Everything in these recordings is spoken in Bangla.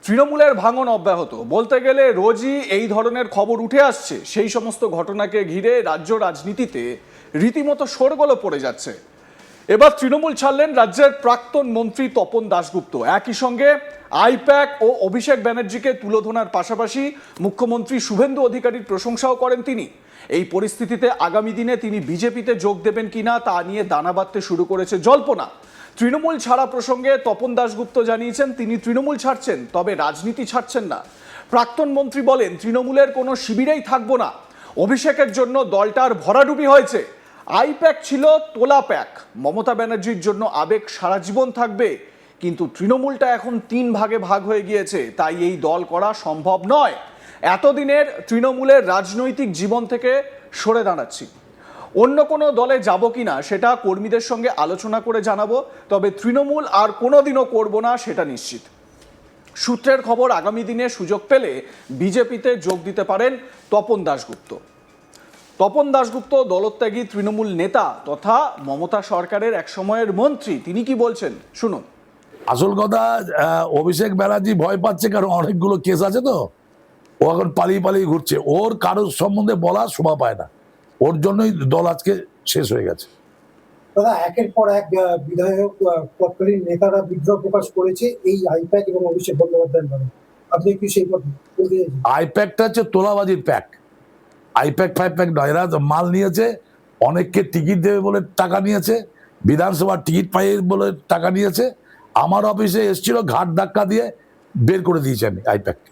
তৃণমূলের ভাঙন অব্যাহত, বলতে গেলে রোজই এই ধরনের খবর উঠে আসছে। সেই সমস্ত ঘটনাকে ঘিরে রাজ্য রাজনীতিতে রীতিমতো শোরগোল পড়ে যাচ্ছে। এবার তৃণমূল ছাড়লেন রাজ্যের প্রাক্তন মন্ত্রী তপন দাশগুপ্ত। একই সঙ্গে আইপ্যাক ও অভিষেক ব্যানার্জিকে তুলোধনার পাশাপাশি মুখ্যমন্ত্রী শুভেন্দু অধিকারীর প্রশংসাও করেন তিনি। এই পরিস্থিতিতে আগামী দিনে তিনি বিজেপিতে যোগ দেবেন কিনা তা নিয়ে দানা বাঁধতে শুরু করেছে জল্পনা। তৃণমূল ছাড়া প্রসঙ্গে তপন দাশগুপ্ত জানিয়েছেন তিনি তৃণমূল ছাড়ছেন, তবে রাজনীতি ছাড়ছেন না। প্রাক্তন মন্ত্রী বলেন তৃণমূলের কোনো শিবিরেই থাকবো না। অভিষেকের জন্য দলটার ভরাডুবি হয়েছে। আইপ্যাক ছিল তোলা প্যাক। মমতা ব্যানার্জির জন্য আবেগ সারা জীবন থাকবে, কিন্তু তৃণমূলটা এখন 3 ভাগে ভাগ হয়ে গিয়েছে, তাই এই দল করা সম্ভব নয়। এতদিনের তৃণমূলের রাজনৈতিক জীবন থেকে সরে দাঁড়াচ্ছি। অন্য কোনো দলে যাব কিনা সেটা কর্মীদের সঙ্গে আলোচনা করে জানাবো, তবে তৃণমূল আর কোনোদিনও করব না সেটা নিশ্চিত। সূত্রের খবর, আগামী দিনে সুযোগ পেলে বিজেপিতে যোগ দিতে পারেন তপন দাশগুপ্ত। তপন দাশগুপ্ত দলত্যাগী তৃণমূল নেতা তথা মমতা সরকারের এক সময়ের মন্ত্রী। তিনি কি বলছেন শুনুন। আসল কথা, অভিষেক ব্যানার্জি ভয় পাচ্ছে, কারণ অনেকগুলো কেস আছে তো, ও এখন পালিয়ে পালিয়ে ঘুরছে। ওর কারোর সম্বন্ধে বলার শোভা পায় না, ওর জন্যই দল আজকে শেষ হয়ে গেছে। দাদা, একের পর এক বিধায়ক তৎকালীন নেতারা বিদ্রোহ প্রকাশ করেছে এই আইপ্যাক এবং অভিষেক বন্দ্যোপাধ্যায়ের নামে। আপনি কি সেই কথা বলতে চাইছেন? আইপ্যাকটা হচ্ছে তোলাবাজির প্যাক। আইপ্যাক ফাইপ্যাক নয়, এরা মাল নিয়েছে, অনেককে টিকিট দেবে বলে টাকা নিয়েছে, বিধানসভার টিকিট পাই বলে টাকা নিয়েছে। আমার অফিসে এসেছিল, ঘাট ধাক্কা দিয়ে বের করে দিয়েছে আমি আইপ্যাককে।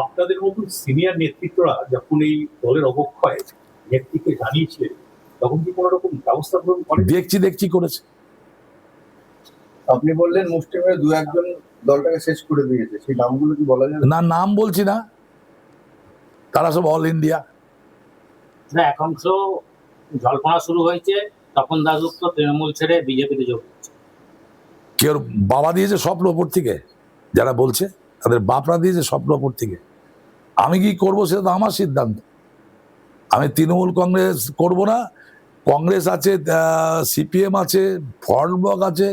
আপনাদের মতন সিনিয়র নেতৃত্বরা যখন এই দলের অবক্ষয় নেতৃত্বে জানিয়েছিলেন, তখন কি কোনো রকম ব্যবস্থা গ্রহণ করেন? দেখছি করেছে। আপনি বললেন মুষ্টিমেয় দু একজন দলটাকে শেষ করে দিয়েছে, সেই নামগুলো কি বলা যাবে? না, নাম বলছি না, তারা সব অল ইন্ডিয়া। একাংশ জল্পনা শুরু হয়েছে তপন দাশগুপ্ত তৃণমূল ছেড়ে বিজেপিতে যোগ দিচ্ছে। কেউ বাবা দিয়েছে স্বপ্ন ওপর থেকে, যারা বলছে তাদের বাপরা দিয়েছে স্বপ্ন ওপর থেকে। আমি কি করবো সেটা তো আমার সিদ্ধান্ত। আমি তৃণমূল কংগ্রেস করব না। কংগ্রেস আছে, সিপিএম আছে, ফরওয়ার্ড ব্লক আছে,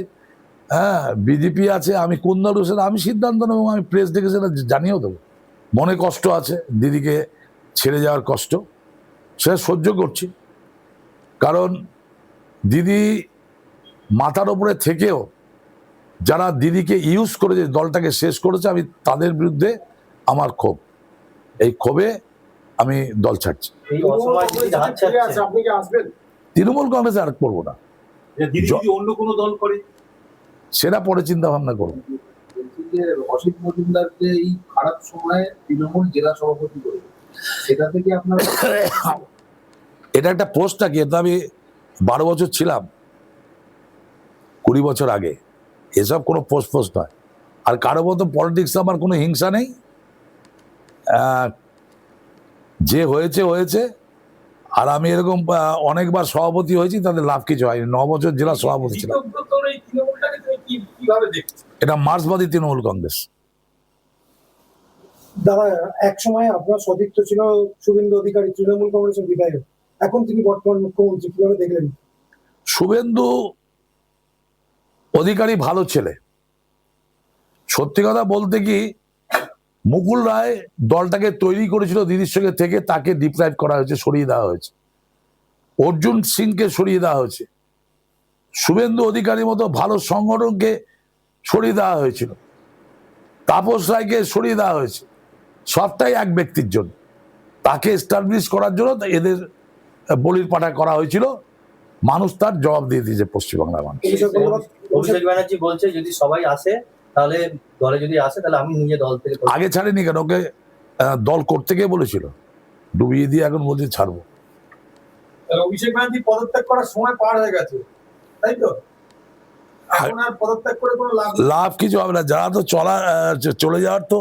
হ্যাঁ, বিজেপি আছে। আমি কোন দল সেটা আমি সিদ্ধান্ত নেব। আমি প্রেস ডেকে সেটা জানিয়েও দেবো। মনে কষ্ট আছে, দিদিকে ছেড়ে যাওয়ার কষ্ট, সেটা সহ্য করছি। কারণ দিদি মাথার ওপরে থেকেও যারা দিদিকে ইউজ করেছে, দলটাকে শেষ করেছে, আমি তাদের বিরুদ্ধে আমার ক্ষোভ। এই ক্ষোভে আমি দল ছাড়ছি। এই অসময় যদি যাচ্ছে, আপনি কি আসবেন? তৃণমূল কংগ্রেসে আর করবো না, দিদি যদি অন্য কোনো দল করে, সেটা পরে চিন্তা ভাবনা করবো। বলছি যে অসিত মজুমদারকে এই খারাপ সময়ে তৃণমূল জেলা সভাপতি করে, সেটা থেকে আপনার এটা একটা পোস্ট নাকি? এটা আমি 12 বছর ছিলাম, 20 বছর আগে। এসব কোনো পোস্ট নয়। আর কারো মতো পলিটিক্স আমার কোনো হিংসা নেই। যে হয়েছে হয়েছে। আর আমি এরকম অনেকবার সভাপতি হয়েছি, তাদের লাভ কিছু হয়নি। 9 বছর জেলা সভাপতি ছিলাম। এই তৃণমূলটাকে তুমি কিভাবে দেখছো? এটা মার্ক্সবাদী তৃণমূল কংগ্রেস। দাদা, এক সময় আপনার সতীর্থ ছিল শুভেন্দু অধিকারী, তৃণমূল কংগ্রেসের বিধায়ক। এখন তিনি বর্তমান মুখ্যমন্ত্রী, কিভাবে দেখলেন? শুভেন্দু অধিকারী ভালো ছেলে। সত্যি কথা বলতে কি, মুকুল রায় দলটাকে তৈরি করেছিল দিদির সঙ্গে থেকে, তাকে ডিপ্রাইভ করা হয়েছে, সরিয়ে দেওয়া হয়েছে। অর্জুন সিংকে সরিয়ে দেওয়া হয়েছে। শুভেন্দু অধিকারীর মতো ভালো সংগঠনকে সরিয়ে দেওয়া হয়েছিল। তাপস রায়কে সরিয়ে দেওয়া হয়েছে। সবটাই এক ব্যক্তির জন্য, তাকে এস্টাবলিশ করার জন্য এদের বলির পাঠা করা হয়েছিল। মানুষ তার জবাব দিয়ে দিয়েছে, পশ্চিমবাংলার মানুষ। অভিষেক ব্যানার্জি বলছে যদি সবাই আসে, তাহলে দলে যদি আসে তাহলে আমি নিজে দল থেকে আগে ছাড়েনি কেন? ওকে দল করতে গিয়ে বলেছিল, ডুবিয়ে দিয়ে এখন বলছে ছাড়বো। অভিষেক ব্যানার্জি পদত্যাগ করার সময় পার হয়ে গেছে, তাই তো? এখন আর পদত্যাগ করে কোনো লাভ কিছু হবে না। যারা তো চলে যাওয়ার তো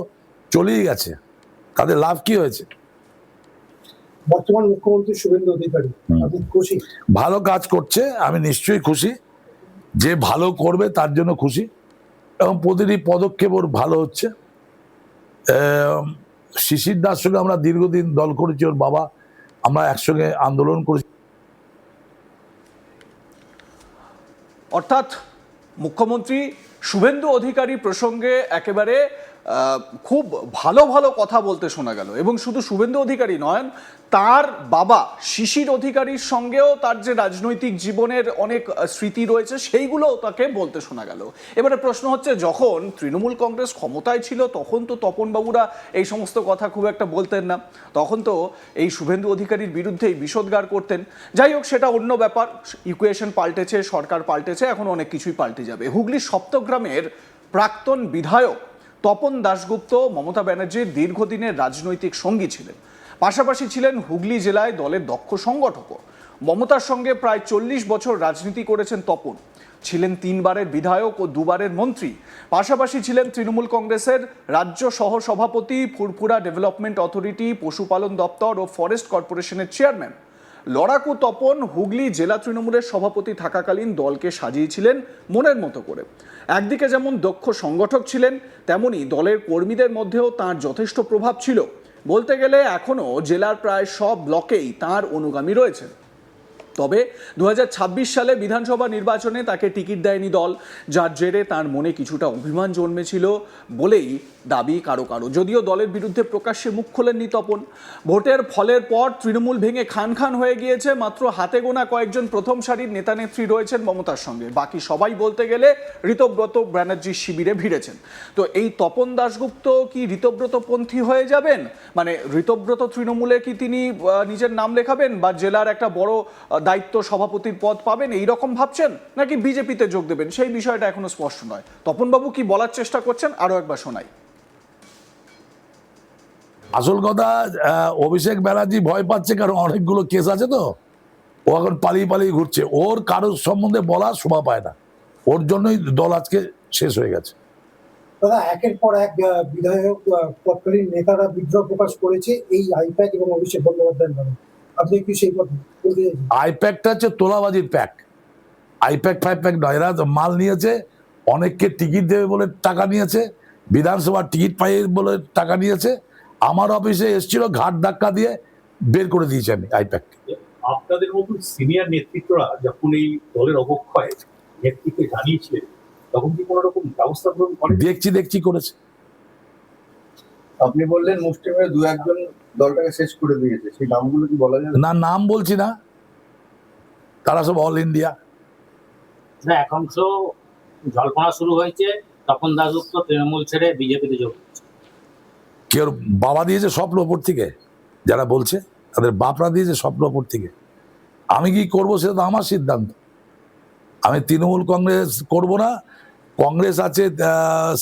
চলেই গেছে, তাদের লাভ কি হয়েছে? বর্তমান মুখ্যমন্ত্রী শুভেন্দু অধিকারী, আপনি খুশি? ভালো কাজ করছে, আমি নিশ্চয়ই খুশি। যে ভালো করবে তার জন্য খুশি, এবং প্রতিটি পদক্ষেপ ওর ভালো হচ্ছে। শিশির দাস সঙ্গে আমরা দীর্ঘদিন দল করেছি, ওর বাবা, আমরা একসঙ্গে আন্দোলন করেছি। অর্থাৎ মুখ্যমন্ত্রী শুভেন্দু অধিকারী প্রসঙ্গে একেবারে খুব ভালো ভালো কথা বলতে শোনা গেল, এবং শুধু শুভেন্দু অধিকারী নয়, তার বাবা শিশির অধিকারীর সঙ্গেও তার যে রাজনৈতিক জীবনের অনেক স্মৃতি রয়েছে সেইগুলোও তাকে বলতে শোনা গেল। এবারে প্রশ্ন হচ্ছে, যখন তৃণমূল কংগ্রেস ক্ষমতায় ছিল তখন তো তপনবাবুরা এই সমস্ত কথা খুব একটা বলতেন না, তখন তো এই শুভেন্দু অধিকারীর বিরুদ্ধেই বিষোদ্গার করতেন। যাই হোক, সেটা অন্য ব্যাপার, ইকুয়েশন পাল্টেছে, সরকার পাল্টেছে, এখন অনেক কিছুই পাল্টে যাবে। হুগলির সপ্তগ্রামের প্রাক্তন বিধায়ক তপন দাশগুপ্ত মমতা ব্যানার্জির দীর্ঘদিনের রাজনৈতিক সঙ্গী ছিলেন, পাশাপাশি ছিলেন হুগলি জেলায় দলের দক্ষ সংগঠকও। মমতার সঙ্গে প্রায় 40 বছর রাজনীতি করেছেন তপন, ছিলেন 3 বারের বিধায়ক ও 2 বারের মন্ত্রী, পাশাপাশি ছিলেন তৃণমূল কংগ্রেসের রাজ্য সহ সভাপতি, ফুরফুরা ডেভেলপমেন্ট অথরিটি, পশুপালন দপ্তর ও ফরেস্ট কর্পোরেশনের চেয়ারম্যান। লড়াকু তপন হুগলি জেলা তৃণমূলের সভাপতি থাকাকালীন দলকে সাজিয়েছিলেন মনের মতো করে। একদিকে যেমন দক্ষ সংগঠক ছিলেন, তেমনি দলের কর্মীদের মধ্যেও তার যথেষ্ট প্রভাব ছিল। বলতে গেলে এখনও জেলার প্রায় সব ব্লকেই তার অনুগামী রয়েছেন। তবে 2026 সালে বিধানসভা নির্বাচনে তাকে টিকিট দেয়নি দল, যার জেরে তার মনে কিছুটা অভিমান জন্মেছিল বলেই দাবি কারো কারো। যদিও দলের বিরুদ্ধে প্রকাশ্যে মুখ খোলেননি তপন। ভোটের ফলের পর তৃণমূল ভেঙে খান খান হয়ে গিয়েছে, মাত্র হাতে গোনা কয়েকজন প্রথম সারির নেতানেত্রী রয়েছেন মমতার সঙ্গে, বাকি সবাই বলতে গেলে ঋতব্রত ব্যানার্জির শিবিরে ভিড়েছেন। তো এই তপন দাশগুপ্ত কি ঋতব্রতপন্থী হয়ে যাবেন? মানে ঋতব্রত তৃণমূলে কি তিনি নিজের নাম লেখাবেন বা জেলার একটা বড় দায়িত্ব সভাপতির পদ পাবেন, এই রকম ভাবছেন, নাকি বিজেপিতে যোগ দেবেন, সেই বিষয়টা এখনো স্পষ্ট নয়। তপনবাবু কি বলার চেষ্টা করছেন আরো একবার শোনাই। আসল কথা, অভিষেক ব্যানার্জি ভয় পাচ্ছে, কারণ অনেকগুলো কেস আছে তো, ও এখন পালিয়ে পালিয়ে ঘুরছে, ওর কারোর সম্বন্ধে বলা শোভা পায় না, ওর জন্যই দল আজকে শেষ হয়ে গেছে। দাদা, একের পর এক বিধায়ক তৎকালীন নেতারা বিদ্রোহ প্রকাশ করেছে এই আইপ্যাক এবং অভিষেক বন্দ্যোপাধ্যায়ের নামে। আপনি কি সেই কথা বলতে চাইছেন? আইপ্যাকটা হচ্ছে তোলাবাজির প্যাক, আইপ্যাক ফাইপ্যাক নয়। এরা মাল নিয়েছে, অনেককে টিকিট দেবে বলে টাকা নিয়েছে, বিধানসভার টিকিট পাই বলে টাকা নিয়েছে। আমার অফিসে এসেছিল, ঘাট ধাক্কা দিয়ে বের করে দিয়েছে আমি আইপ্যাককে। আপনাদের মতন সিনিয়র নেতৃত্বরা যখন এই দলের অবক্ষয় নেতৃত্বে জানিয়েছিলেন, তখন কি কোনো রকম ব্যবস্থা গ্রহণ করেন? দেখছি করেছে। আপনি বললেন মুষ্টিমেয় 2-1 জন দলটাকে শেষ করে দিয়েছে, সেই নামগুলো কি বলা যাবে? না, নাম বলছি না, তারা সব অল ইন্ডিয়া। একাংশ জল্পনা শুরু হয়েছে, তপন দাশগুপ্ত তৃণমূল ছেড়ে বিজেপিতে যোগ দিচ্ছে। কেউ বাবা দিয়েছে স্বপ্ন ওপর থেকে, যারা বলছে তাদের বাপরা দিয়েছে স্বপ্ন ওপর থেকে। আমি কি করব সেটা তো আমার সিদ্ধান্ত। আমি তৃণমূল কংগ্রেস করব না। কংগ্রেস আছে,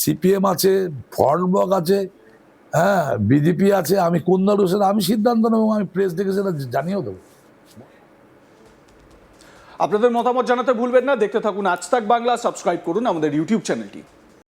সিপিএম আছে, ফরওয়ার্ড ব্লক আছে, হ্যাঁ, বিজেপি আছে, আমি কোন দল সেটা আমি সিদ্ধান্ত নেব, আমি প্রেস ডেকে সেটা জানিয়েও দেবো। আপনাদের মতামত জানাতে ভুলবেন না। দেখতে থাকুন আজ তাক বাংলা, সাবস্ক্রাইব করুন আমাদের ইউটিউব চ্যানেলটি।